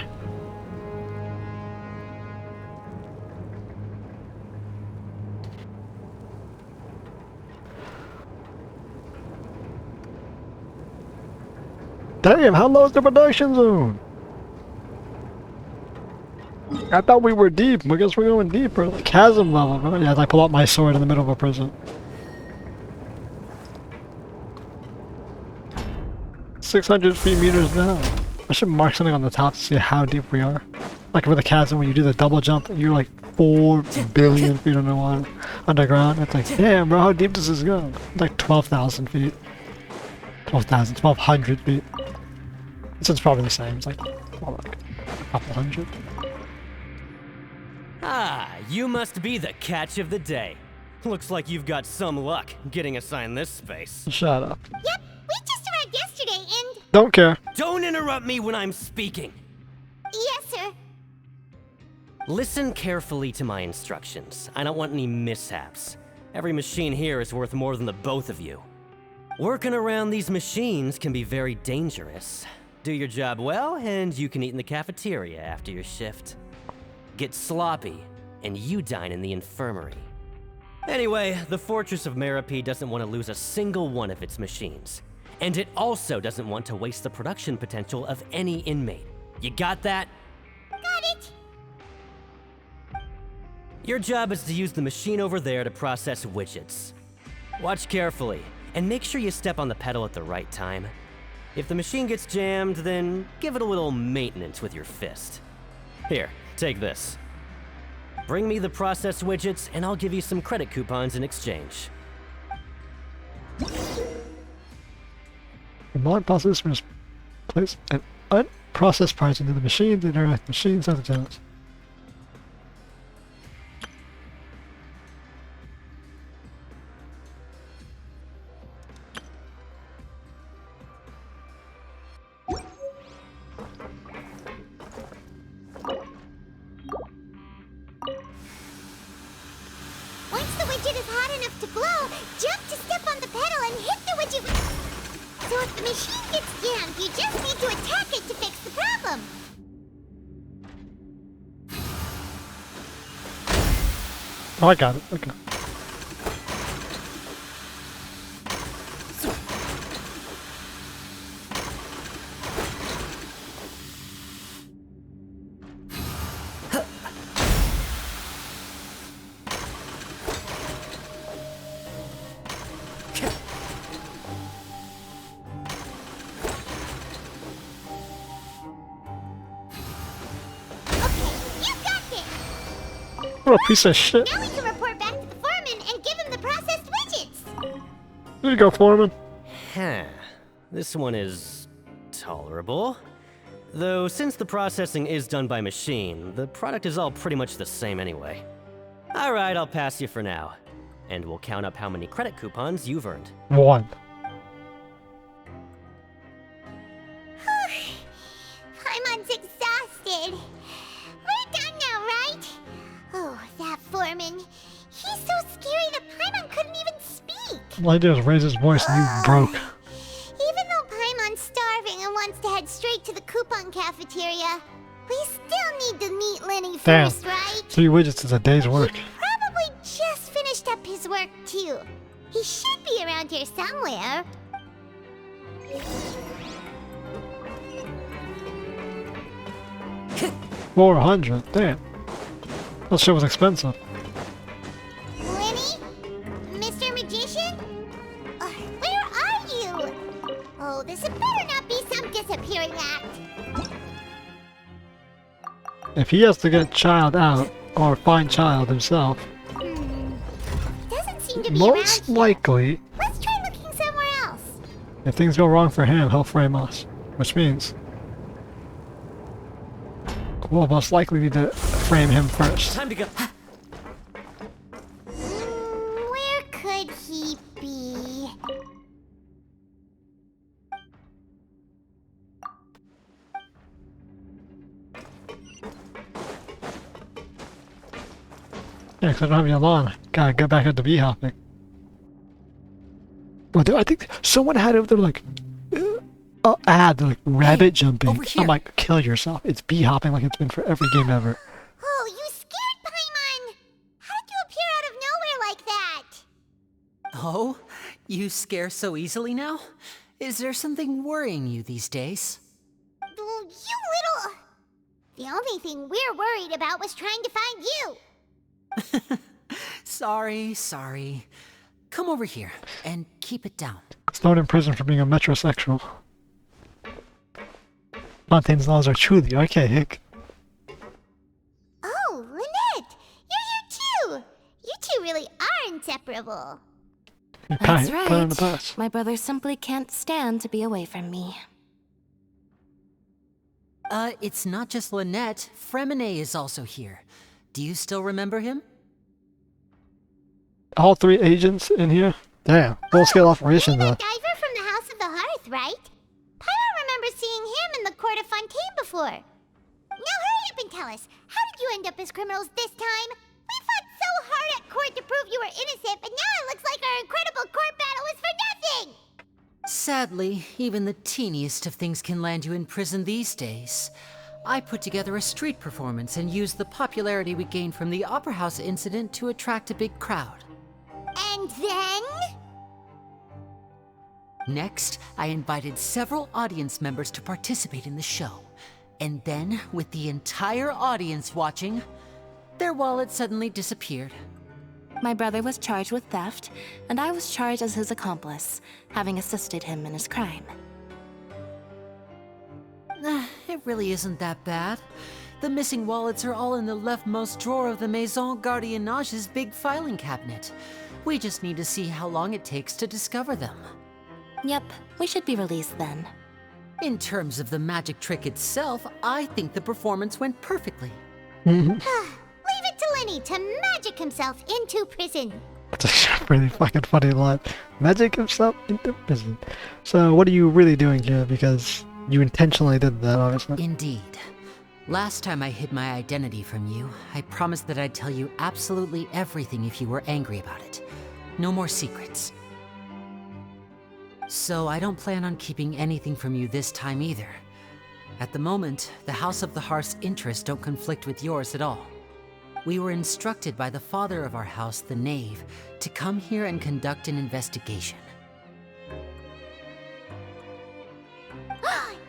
[SPEAKER 1] Damn, how low is the production zone? I thought we were deep. I guess we're going deeper. Like chasm level, bro. Yeah, I pull out my sword in the middle of a prison. 600 feet meters down. I should mark something on the top to see how deep we are. Like with the chasm, when you do the double jump, you're like 4 billion feet underwater, underground. It's like, damn, bro, how deep does this go? It's like 12,000 feet. 1,200 feet. This is probably the same. It's like, more like a couple hundred.
[SPEAKER 9] Ah, you must be the catch of the day. Looks like you've got some luck getting assigned this space.
[SPEAKER 1] Shut up.
[SPEAKER 2] Yep, we just arrived yesterday and...
[SPEAKER 1] Don't care.
[SPEAKER 9] Don't interrupt me when I'm speaking.
[SPEAKER 2] Yes, sir.
[SPEAKER 9] Listen carefully to my instructions. I don't want any mishaps. Every machine here is worth more than the both of you. Working around these machines can be very dangerous. Do your job well, and you can eat in the cafeteria after your shift. Get sloppy, and you dine in the infirmary. Anyway, the Fortress of Meropide doesn't want to lose a single one of its machines. And it also doesn't want to waste the production potential of any inmate. You got that?
[SPEAKER 2] Got it.
[SPEAKER 9] Your job is to use the machine over there to process widgets. Watch carefully, and make sure you step on the pedal at the right time. If the machine gets jammed, then give it a little maintenance with your fist. Here, take this. Bring me the process widgets, and I'll give you some credit coupons in exchange.
[SPEAKER 1] Remote process must place an unprocessed parts into the machines and interact with machines as challenge.
[SPEAKER 2] Once the widget is hot enough to blow, jump to step on the pedal and hit the widget with... So if the machine gets jammed, you just need to attack it to fix the problem.
[SPEAKER 1] Oh, I got it. Okay. What a piece of shit.
[SPEAKER 2] Now we can report back to the foreman and give him the processed widgets.
[SPEAKER 1] There you go, Foreman.
[SPEAKER 9] Huh. This one is tolerable. Though since the processing is done by machine, the product is all pretty much the same anyway. Alright, I'll pass you for now. And we'll count up how many credit coupons you've earned.
[SPEAKER 1] 1.
[SPEAKER 2] Paimon's exhausted. We're done now, right? Oh, that foreman. He's so scary that Paimon couldn't even speak.
[SPEAKER 1] All I did was raise his voice and you broke.
[SPEAKER 2] Even though Paimon's starving and wants to head straight to the coupon cafeteria, we still need to meet Lenny
[SPEAKER 1] Damn.
[SPEAKER 2] first, right?
[SPEAKER 1] 3 widgets is a day's work.
[SPEAKER 2] Probably just finished up his work, too. He should be around here somewhere.
[SPEAKER 1] 400. Damn. That shit was expensive.
[SPEAKER 2] Lenny? Mr. Magician? Where are you? Oh, this had better not be some disappearing act.
[SPEAKER 1] If he has to get Child out, or find Child himself,
[SPEAKER 2] Doesn't seem to be
[SPEAKER 1] most
[SPEAKER 2] around here.
[SPEAKER 1] likely,
[SPEAKER 2] Let's try looking somewhere else.
[SPEAKER 1] if things go wrong for him, he'll frame us. Which means we'll most likely need to frame him first.
[SPEAKER 9] Time to go.
[SPEAKER 2] Where could he be?
[SPEAKER 1] Yeah, because I don't have any lawn. Gotta get back into bee hopping. Well, I think someone had it, they're like, ad, they're like, rabbit jumping.
[SPEAKER 7] over here.
[SPEAKER 1] I'm like, kill yourself. It's bee hopping like it's been for every game ever.
[SPEAKER 2] Oh, you scared Paimon! How did you appear out of nowhere like that?
[SPEAKER 7] Oh? You scare so easily now? Is there something worrying you these days?
[SPEAKER 2] You little... The only thing we're worried about was trying to find you.
[SPEAKER 7] Sorry. Come over here and keep it down.
[SPEAKER 1] Thrown in prison for being a metrosexual. Fontaine's laws are truly archaic.
[SPEAKER 2] Oh, Lynette! You're here too! You two really are inseparable.
[SPEAKER 10] That's
[SPEAKER 1] Put on the
[SPEAKER 10] right.
[SPEAKER 1] bus.
[SPEAKER 10] My brother simply can't stand to be away from me.
[SPEAKER 7] It's not just Lynette. Fremine is also here. Do you still remember him?
[SPEAKER 1] All 3 agents in here? Damn. Full-scale operation,
[SPEAKER 2] You're
[SPEAKER 1] though.
[SPEAKER 2] the diver from the House of the Hearth, right? Paimon remembers seeing him in the Court of Fontaine before. Now hurry up and tell us, how did you end up as criminals this time? We fought so hard at court to prove you were innocent, but now it looks like our incredible court battle was for nothing!
[SPEAKER 7] Sadly, even the teeniest of things can land you in prison these days. I put together a street performance and used the popularity we gained from the Opera House incident to attract a big crowd.
[SPEAKER 2] And then?
[SPEAKER 7] Next, I invited several audience members to participate in the show. And then, with the entire audience watching, their wallet suddenly disappeared.
[SPEAKER 10] My brother was charged with theft, and I was charged as his accomplice, having assisted him in his crime.
[SPEAKER 7] It really isn't that bad. The missing wallets are all in the leftmost drawer of the Maison Gardiennage's big filing cabinet. We just need to see how long it takes to discover them.
[SPEAKER 10] Yep, we should be released then.
[SPEAKER 7] In terms of the magic trick itself, I think the performance went perfectly.
[SPEAKER 2] Leave it to Lenny to magic himself into prison.
[SPEAKER 1] That's a really fucking funny line. Magic himself into prison. So what are you really doing here? Because you intentionally did that, obviously.
[SPEAKER 7] Indeed. Last time I hid my identity from you, I promised that I'd tell you absolutely everything if you were angry about it. No more secrets. So I don't plan on keeping anything from you this time either. At the moment, the House of the Hearth's interests don't conflict with yours at all. We were instructed by the father of our house, the Knave, to come here and conduct an investigation.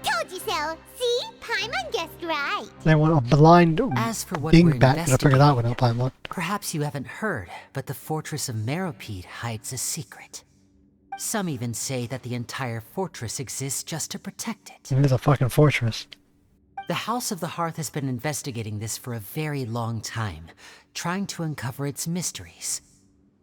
[SPEAKER 2] Told you so! See? Paimon guessed right.
[SPEAKER 1] They want a blind
[SPEAKER 7] As for what we're
[SPEAKER 1] dingbat to figure that one out, Paimon.
[SPEAKER 7] perhaps you haven't heard, but the Fortress of Meropide hides a secret. Some even say that the entire fortress exists just to protect it.
[SPEAKER 1] It is a fucking fortress.
[SPEAKER 7] The House of the Hearth has been investigating this for a very long time, trying to uncover its mysteries.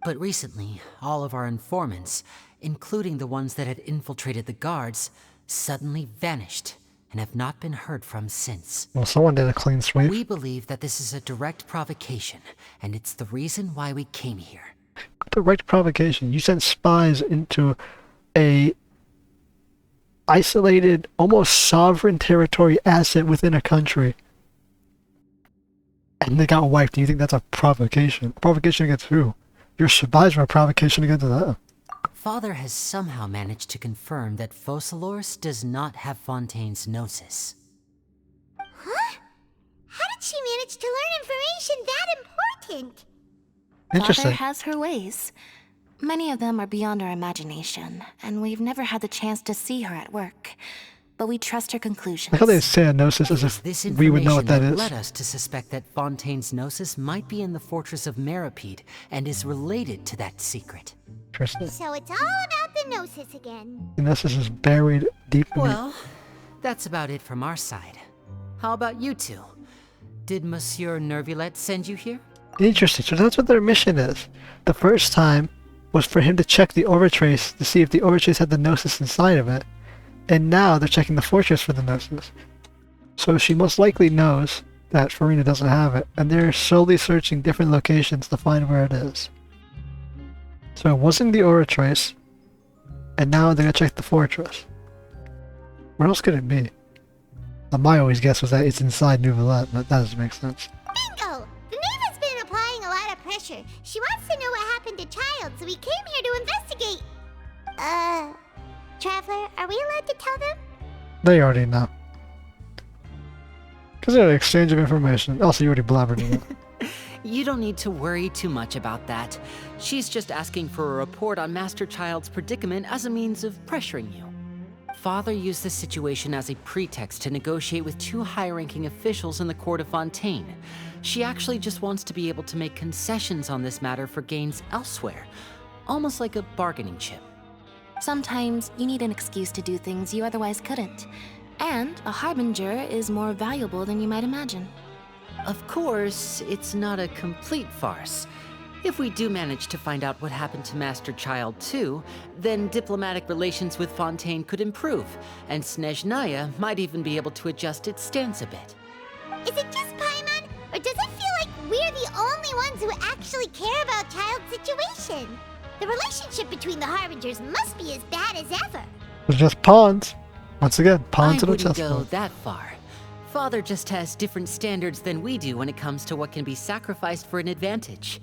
[SPEAKER 7] But recently, all of our informants, including the ones that had infiltrated the guards, suddenly vanished and have not been heard from since.
[SPEAKER 1] Well, someone did a clean sweep.
[SPEAKER 7] We believe that this is a direct provocation, and it's the reason why we came here.
[SPEAKER 1] Direct provocation. You sent spies into a isolated, almost sovereign territory asset within a country. And they got wiped. Do you think that's a provocation? Provocation against who? Your spies were a provocation against them.
[SPEAKER 7] Father has somehow managed to confirm that Focalors does not have Fontaine's Gnosis.
[SPEAKER 2] Huh? How did she manage to learn information that important?
[SPEAKER 1] Interesting.
[SPEAKER 10] Father has her ways. Many of them are beyond our imagination, and we've never had the chance to see her at work. But we trust her conclusions.
[SPEAKER 1] Like how they say gnosis as
[SPEAKER 7] It's
[SPEAKER 1] if
[SPEAKER 7] this
[SPEAKER 1] we would know what that
[SPEAKER 7] information
[SPEAKER 1] is.
[SPEAKER 7] led us to suspect that Fontaine's Gnosis might be in the Fortress of Meropide and is related to that secret.
[SPEAKER 1] Interesting.
[SPEAKER 2] So it's all about the Gnosis again.
[SPEAKER 1] The gnosis is buried deep in
[SPEAKER 7] Well, that's about it from our side. How about you two? Did Monsieur Neuvillette send you here?
[SPEAKER 1] Interesting. So that's what their mission is. The first time was for him to check the Overtrace to see if the Overtrace had the Gnosis inside of it. And now they're checking the fortress for the Gnosis. So she most likely knows that Farina doesn't have it. And they're slowly searching different locations to find where it is. So it wasn't the Overtrace. And now they're gonna check the fortress. Where else could it be? My always guess was that it's inside Neuvillette, but that doesn't make sense.
[SPEAKER 2] Bingo! The Knave has been applying a lot of pressure. She wants to know what happened to Child, so we came here to investigate. Traveler, are we allowed to tell them?
[SPEAKER 1] They already know. Because they're an exchange of information. Also, you already blabbered it.
[SPEAKER 7] You don't need to worry too much about that. She's just asking for a report on Master Child's predicament as a means of pressuring you. Father used this situation as a pretext to negotiate with two high-ranking officials in the court of Fontaine. She actually just wants to be able to make concessions on this matter for gains elsewhere, almost like a bargaining chip.
[SPEAKER 10] Sometimes you need an excuse to do things you otherwise couldn't. And a harbinger is more valuable than you might imagine.
[SPEAKER 7] Of course, it's not a complete farce. If we do manage to find out what happened to Master Child 2, then diplomatic relations with Fontaine could improve, and Snezhnaya might even be able to adjust its stance a bit.
[SPEAKER 2] Is it just Paimon, or does it feel like we're the only ones who actually care about Child's situation? The relationship between the Harbingers must be as bad as ever.
[SPEAKER 1] It's just pawns. Once again, pawns
[SPEAKER 7] I
[SPEAKER 1] in a
[SPEAKER 7] wouldn't
[SPEAKER 1] chessboard.
[SPEAKER 7] go that far. Father just has different standards than we do when it comes to what can be sacrificed for an advantage.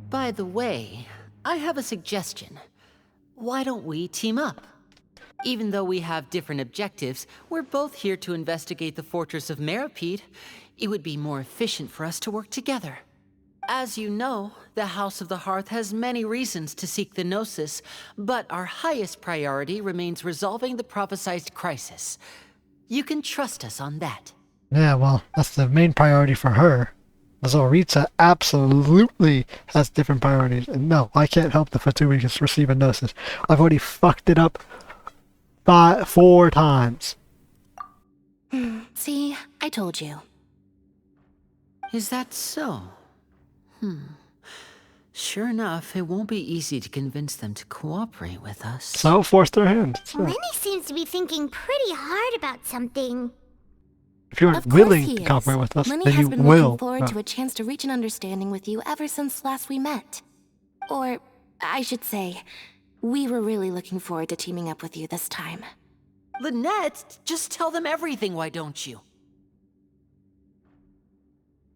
[SPEAKER 7] By the way, I have a suggestion. Why don't we team up? Even though we have different objectives, we're both here to investigate the Fortress of Meropide. It would be more efficient for us to work together. As you know, the House of the Hearth has many reasons to seek the Gnosis, but our highest priority remains resolving the prophesized crisis. You can trust us on that.
[SPEAKER 1] Yeah, well, that's the main priority for her. Zoritsa absolutely has different priorities. And no, I can't help the Fatui receive a Gnosis. I've already fucked it up 4 times.
[SPEAKER 10] See, I told you.
[SPEAKER 7] Is that so? Sure enough, it won't be easy to convince them to cooperate with us.
[SPEAKER 1] So, force their hand. So,
[SPEAKER 2] Lenny seems to be thinking pretty hard about something.
[SPEAKER 1] if you
[SPEAKER 10] Of
[SPEAKER 1] aren't
[SPEAKER 10] course
[SPEAKER 1] willing
[SPEAKER 10] he
[SPEAKER 1] to
[SPEAKER 10] is.
[SPEAKER 1] cooperate with us,
[SPEAKER 10] Lenny
[SPEAKER 1] then
[SPEAKER 10] has
[SPEAKER 1] you
[SPEAKER 10] been
[SPEAKER 1] will.
[SPEAKER 10] looking forward to a chance to reach an understanding with you ever since last we met. Or, I should say, we were really looking forward to teaming up with you this time.
[SPEAKER 7] Lynette, just tell them everything, why don't you?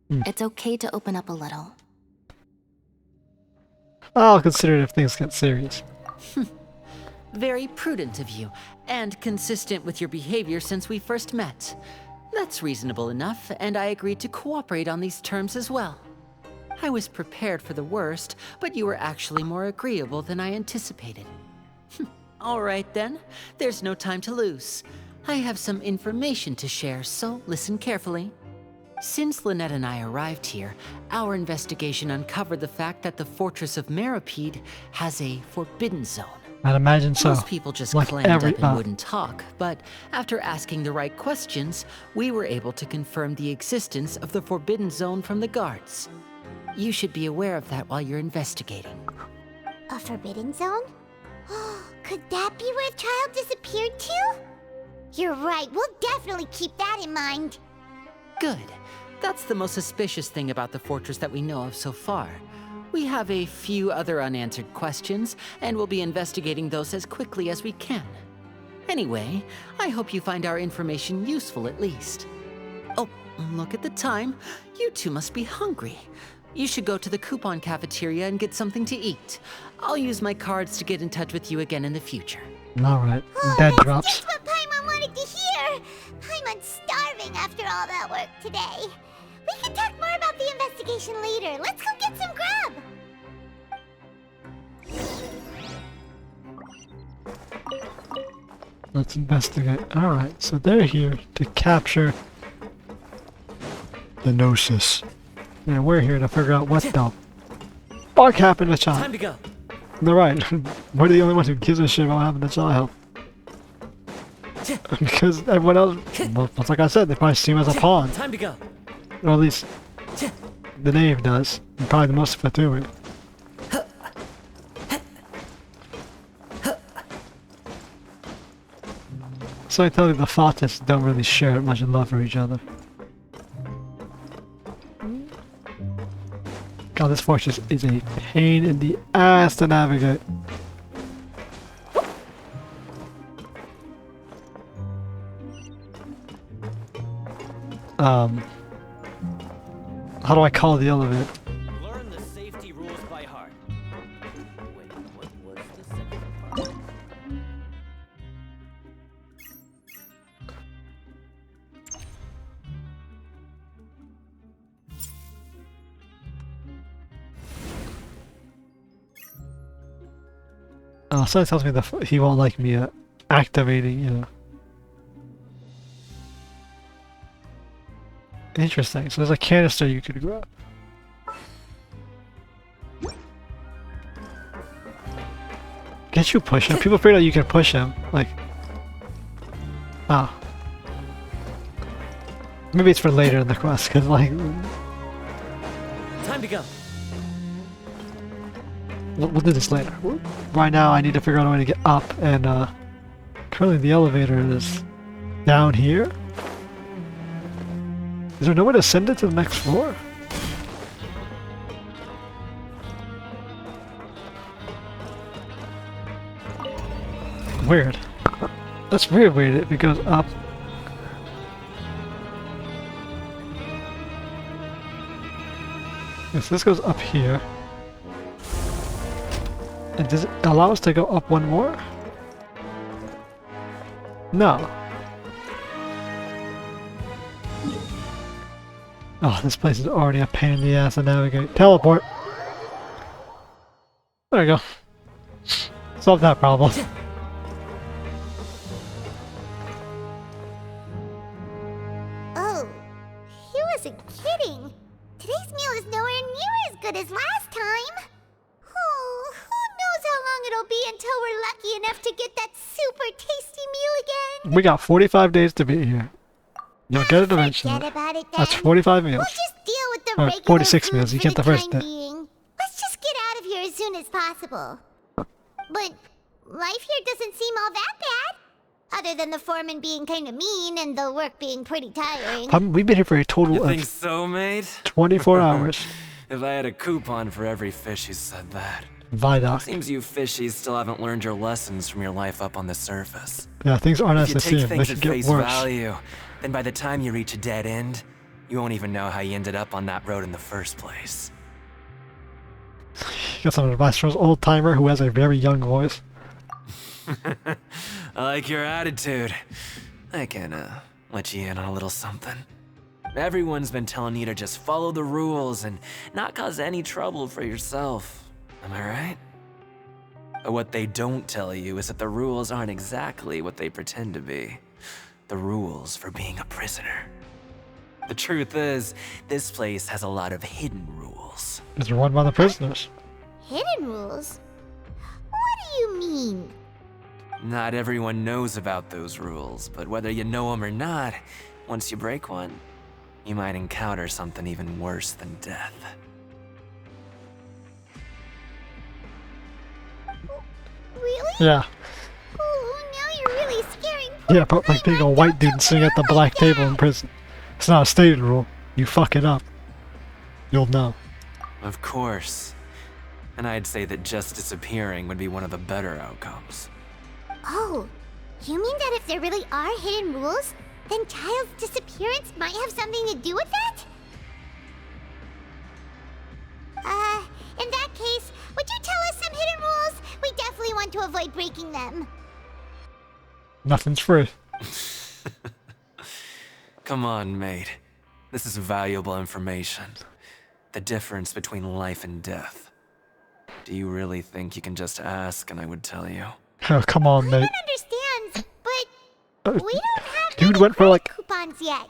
[SPEAKER 10] It's okay to open up a little.
[SPEAKER 1] I'll consider it if things get serious.
[SPEAKER 7] Very prudent of you, and consistent with your behavior since we first met. That's reasonable enough, and I agreed to cooperate on these terms as well. I was prepared for the worst, but you were actually more agreeable than I anticipated. All right then, there's no time to lose. I have some information to share, so listen carefully. Since Lynette and I arrived here, our investigation uncovered the fact that the Fortress of Meropide has a forbidden zone.
[SPEAKER 1] I'd imagine so.
[SPEAKER 7] Most people just
[SPEAKER 1] Like
[SPEAKER 7] clammed
[SPEAKER 1] every-
[SPEAKER 7] up and wouldn't talk, but after asking the right questions, we were able to confirm the existence of the forbidden zone from the guards. You should be aware of that while you're investigating.
[SPEAKER 2] A forbidden zone? Could that be where Child disappeared to? You're right, we'll definitely keep that in mind.
[SPEAKER 7] Good. That's the most suspicious thing about the fortress that we know of so far. We have a few other unanswered questions, and we'll be investigating those as quickly as we can. Anyway, I hope you find our information useful at least. Oh, look at the time. You two must be hungry. You should go to the coupon cafeteria and get something to eat. I'll use my cards to get in touch with you again in the future.
[SPEAKER 1] Alright, dead
[SPEAKER 2] That's
[SPEAKER 1] drops.
[SPEAKER 2] just what Paimon wanted to hear. Paimon's starving after all that work today. We can talk more about the investigation later. Let's go get some grub.
[SPEAKER 1] Let's investigate. Alright, so they're here to capture the Gnosis. And we're here to figure out what the fuck happened to
[SPEAKER 9] Time
[SPEAKER 1] Child.
[SPEAKER 9] to go.
[SPEAKER 1] They're right. We're the only ones who gives a shit about what happened to Child. Because everyone else, well, it's like I said, they probably see him as a pawn.
[SPEAKER 9] Time to go.
[SPEAKER 1] Or at least the knave does. And probably the most of it too. So I tell you, the Fortress don't really share much love for each other. God, this fortress is a pain in the ass to navigate. How do I call the elevator?
[SPEAKER 9] Learn the safety rules by heart. Wait, what was the second part?
[SPEAKER 1] Something tells me that he won't like me activating, you know. Interesting. So there's a canister you could grab. Can't you push him? People figure out you can push him. Like, Ah. Maybe it's for later in the quest, because, like...
[SPEAKER 9] Time to go.
[SPEAKER 1] We'll do this later. Right now, I need to figure out a way to get up, and, currently the elevator is down here? Is there no way to send it to the next floor? Weird. That's weird if it goes up. Yes, this goes up here. And does it allow us to go up one more? No. Oh, this place is already a pain in the ass to navigate. Teleport! There we go. Solve that problem.
[SPEAKER 2] Oh, he wasn't kidding. Today's meal is nowhere near as good as last time. Oh, who knows how long it'll be until we're lucky enough to get that super tasty meal again.
[SPEAKER 1] We got 45 days to be here. You'll get it eventually.
[SPEAKER 2] Forget about it then.
[SPEAKER 1] That's 45 meals.
[SPEAKER 2] We'll just deal with the
[SPEAKER 1] Or
[SPEAKER 2] regular
[SPEAKER 1] 46
[SPEAKER 2] food
[SPEAKER 1] meals, you
[SPEAKER 2] for
[SPEAKER 1] get the first
[SPEAKER 2] time
[SPEAKER 1] day.
[SPEAKER 2] being. Let's just get out of here as soon as possible. But life here doesn't seem all that bad. Other than the foreman being kind of mean and the work being pretty tiring.
[SPEAKER 1] We've been here for a total
[SPEAKER 3] You think
[SPEAKER 1] of
[SPEAKER 3] so, mate?
[SPEAKER 1] 24 hours.
[SPEAKER 3] If I had a coupon for every fish who said that.
[SPEAKER 1] Vidoc.
[SPEAKER 3] Seems you fishies still haven't learned your lessons from your life up on the surface.
[SPEAKER 1] Yeah, things aren't as
[SPEAKER 3] If
[SPEAKER 1] they
[SPEAKER 3] you take
[SPEAKER 1] seem. They
[SPEAKER 3] things
[SPEAKER 1] should
[SPEAKER 3] at
[SPEAKER 1] get
[SPEAKER 3] face
[SPEAKER 1] worse.
[SPEAKER 3] value, then by the time you reach a dead end, you won't even know how you ended up on that road in the first place.
[SPEAKER 1] Got some advice from his old timer who has a very young voice.
[SPEAKER 3] I like your attitude. I can, let you in on a little something. Everyone's been telling you to just follow the rules and not cause any trouble for yourself. Am I right? But what they don't tell you is that the rules aren't exactly what they pretend to be. The rules for being a prisoner. The truth is, this place has a lot of hidden rules.
[SPEAKER 1] It's run by the prisoners.
[SPEAKER 2] Hidden rules? What do you mean?
[SPEAKER 3] Not everyone knows about those rules, but whether you know them or not, once you break one, you might encounter something even worse than death.
[SPEAKER 2] Really?
[SPEAKER 1] Yeah.
[SPEAKER 2] Oh, now you're really scaring
[SPEAKER 1] Yeah, but like being a white dude sitting at the black table in prison. It's not a stated rule. You fuck it up, you'll know.
[SPEAKER 3] Of course. And I'd say that just disappearing would be one of the better outcomes.
[SPEAKER 2] Oh, you mean that if there really are hidden rules, then Child's disappearance might have something to do with that? In that case, would you tell us some hidden rules? We definitely want to avoid breaking them.
[SPEAKER 1] Nothing's free.
[SPEAKER 3] Come on, mate. This is valuable information. The difference between life and death. Do you really think you can just ask and I would tell you?
[SPEAKER 1] Oh, come on, mate.
[SPEAKER 2] I understand, but we don't have
[SPEAKER 1] Dude
[SPEAKER 2] many
[SPEAKER 1] went for like...
[SPEAKER 2] coupons yet.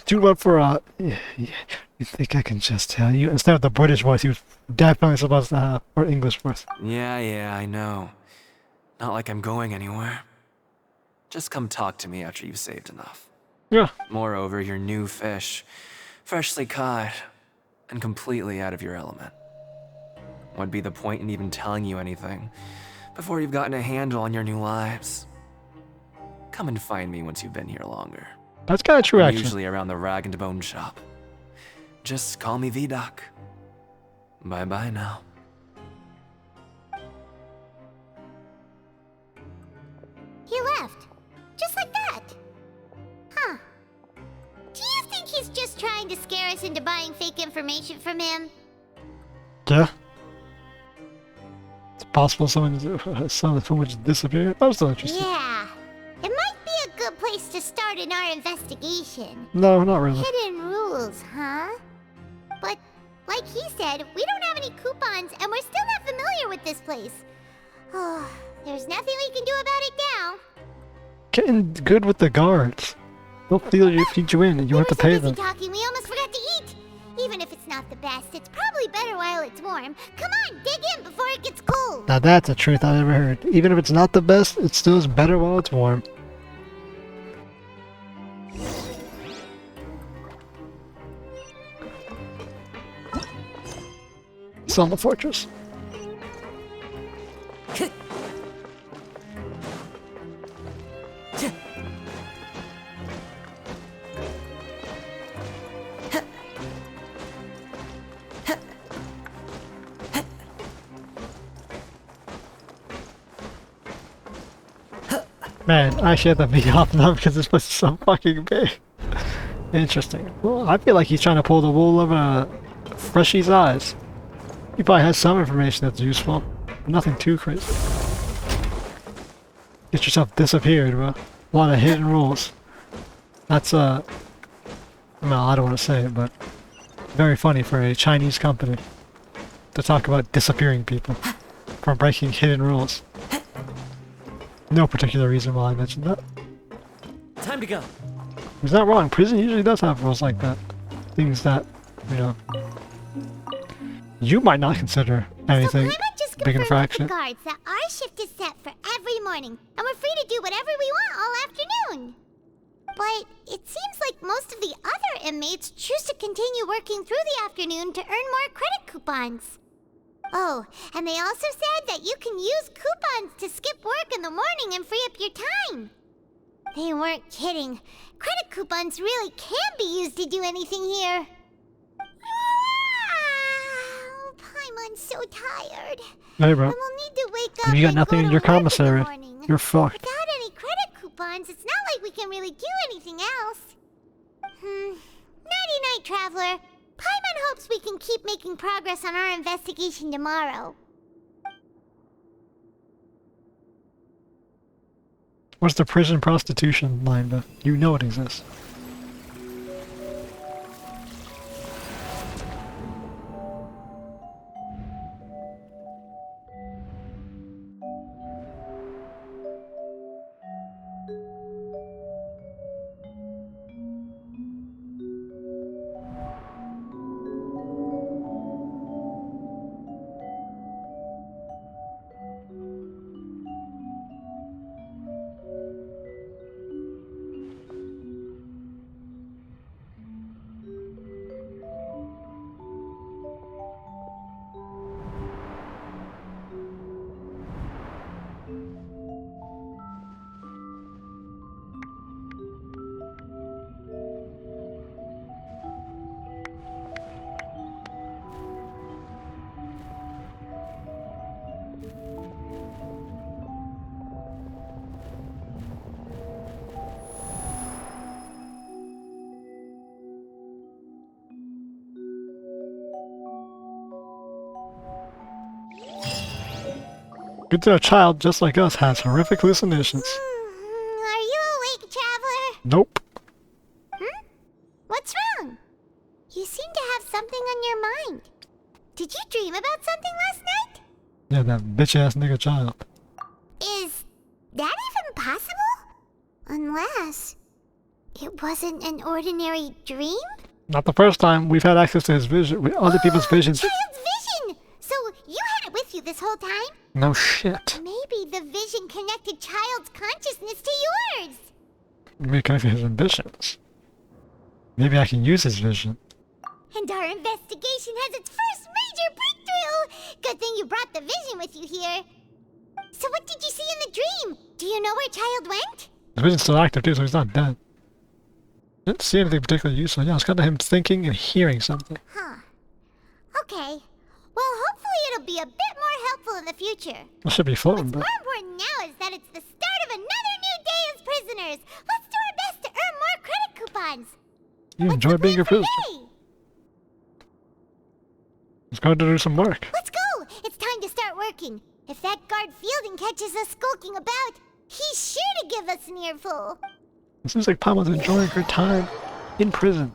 [SPEAKER 1] Dude went for you think I can just tell you? Instead of the British voice he was definitely supposed to have. Or English voice.
[SPEAKER 3] Yeah, I know. Not like I'm going anywhere. Just come talk to me after you've saved enough.
[SPEAKER 1] Yeah.
[SPEAKER 3] Moreover, you're new fish, freshly caught, and completely out of your element. What'd be the point in even telling you anything before you've gotten a handle on your new lives? Come and find me once you've been here longer.
[SPEAKER 1] That's kind of true,
[SPEAKER 3] I'm
[SPEAKER 1] actually.
[SPEAKER 3] usually around the rag and bone shop. Just call me Vidoc. Bye-bye now.
[SPEAKER 2] He left. Just like that. Huh. Do you think he's just trying to scare us into buying fake information from him?
[SPEAKER 1] Yeah. It's possible someone just disappeared. I'm still interested.
[SPEAKER 2] Yeah. It might be a good place to start in our investigation.
[SPEAKER 1] No, not really.
[SPEAKER 2] Hidden rules, huh? But, like he said, we don't have any coupons and we're still not familiar with this place. Oh, there's nothing we can do about it now.
[SPEAKER 1] Getting good with the guards. They'll feed you in and you have to
[SPEAKER 2] We
[SPEAKER 1] pay
[SPEAKER 2] were so busy
[SPEAKER 1] them.
[SPEAKER 2] talking, we almost forgot to eat. Even if it's not the best, it's probably better while it's warm. Come on, dig in before it gets cold.
[SPEAKER 1] Now that's a truth I've ever heard. Even if it's not the best, it still is better while it's warm. still in the fortress. Man, I actually have to be off now because this place is so fucking big. Interesting. Well, I feel like he's trying to pull the wool over Freshy's eyes. He probably has some information that's useful, but nothing too crazy. Get yourself disappeared, bro. A lot of hidden rules. That's no, I don't want to say it, but very funny for a Chinese company to talk about disappearing people for breaking hidden rules. No particular reason why I mentioned that.
[SPEAKER 9] Time to go.
[SPEAKER 1] He's not wrong. Prison usually does have rules like that. Things that, you know, you might not consider anything big infraction.
[SPEAKER 2] Guards that our shift is set for every morning, and we're free to do whatever we want all afternoon. But it seems like most of the other inmates choose to continue working through the afternoon to earn more credit coupons. Oh, and they also said that you can use coupons to skip work in the morning and free up your time. They weren't kidding. Credit coupons really can be used to do anything here. Paimon's so tired.
[SPEAKER 1] Hey, bro.
[SPEAKER 2] And we'll need to wake up
[SPEAKER 1] You got
[SPEAKER 2] and
[SPEAKER 1] nothing
[SPEAKER 2] go
[SPEAKER 1] in
[SPEAKER 2] to
[SPEAKER 1] your
[SPEAKER 2] work in the
[SPEAKER 1] commissary.
[SPEAKER 2] morning.
[SPEAKER 1] You're fucked.
[SPEAKER 2] Without any credit coupons, it's not like we can really do anything else. Nighty-night, Traveler. Paimon hopes we can keep making progress on our investigation tomorrow.
[SPEAKER 1] What's the prison prostitution line, though? You know it exists. Good to know a child just like us has horrific hallucinations.
[SPEAKER 2] Are you awake, Traveler?
[SPEAKER 1] Nope.
[SPEAKER 2] What's wrong? You seem to have something on your mind. Did you dream about something last night?
[SPEAKER 1] Yeah, that bitch-ass nigga child.
[SPEAKER 2] Is that even possible? Unless it wasn't an ordinary dream?
[SPEAKER 1] Not the first time we've had access to his vision, with other people's visions.
[SPEAKER 2] Child's vision! So you had it with you this whole time?
[SPEAKER 1] No shit.
[SPEAKER 2] Maybe the vision connected Child's consciousness to yours.
[SPEAKER 1] Maybe connected his ambitions. Maybe I can use his vision.
[SPEAKER 2] And our investigation has its first major breakthrough! Good thing you brought the vision with you here. So what did you see in the dream? Do you know where Child went?
[SPEAKER 1] His vision's still active too, so he's not dead. Didn't see anything particularly useful. Yeah, it's kind of him thinking and hearing something.
[SPEAKER 2] Huh. Okay. Well, hopefully it'll be a bit more helpful in the future.
[SPEAKER 1] That should be fun,
[SPEAKER 2] What's
[SPEAKER 1] but
[SPEAKER 2] more important now is that it's the start of another new day as prisoners. Let's do our best to earn more credit coupons.
[SPEAKER 1] you enjoy being a prisoner.
[SPEAKER 2] Hey,
[SPEAKER 1] Let's go to do some work.
[SPEAKER 2] let's go. It's time to start working. If that guard Fielding catches us skulking about, he's sure to give us an earful.
[SPEAKER 1] It seems like Paimon's enjoying her time in prison.